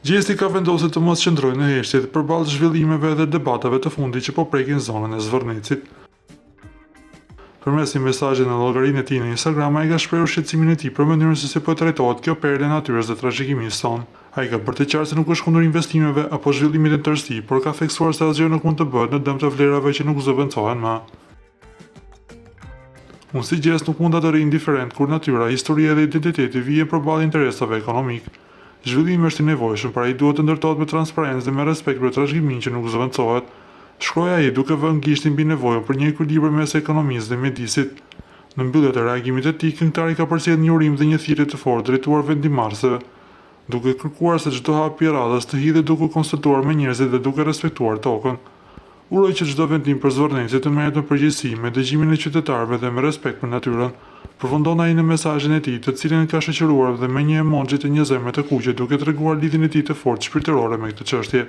Gjesti ka vendosur të mos qëndrojë në heshtje përballë zhvillimeve dhe debatave të fundit që po prekin zonën e Zvornicit. Përmes një mesazhi në llogarinë e tij në Instagram, ai ka shprehur shqetësimin e tij për mënyrën se si po trajtohet kjo perlë e natyrës dhe trashëgimisë sonë. Ai ka bërë të qartë se nuk është kundër investimeve apo zhvillimit të tërësi, por ka theksuar se asgjë nuk mund të bëhet në dëm të vlerave që nuk zëvendësohen më. Unë si gjest nuk mund ta rri indiferent kur natyra, historia dhe identiteti vijnë përballë interesave ekonomik. Zhvillimi është i nevojshëm, por ai duhet të ndërtohet me transparencë dhe me respekt për trashëgiminë që nuk zëvendësohet. Shkroi ai duke vënë gishtin mbi nevojën për një ekuilibër mes ekonomisë dhe mjedisit. Në mbyllje të reagimit e tij, këngëtari ka përcjellë një urim dhe një thirrje të fortë drejtuar vendimarrësve, duke kërkuar se çdo hap i radhës të hidhet duke konsultuar me njerëzit dhe duke respektuar tokën. Uroj që çdo vendim për Zvornicin të merret me përgjegjësi, me dëgjimin e qytetarëve dhe me respekt për natyrën, përfundon ai në mesazhin e tij, të cilin ka shoqëruar dhe me një emoji të një zemre të kuqe, duke treguar lidhjen e tij të fortë shpirtërore me këtë çështje.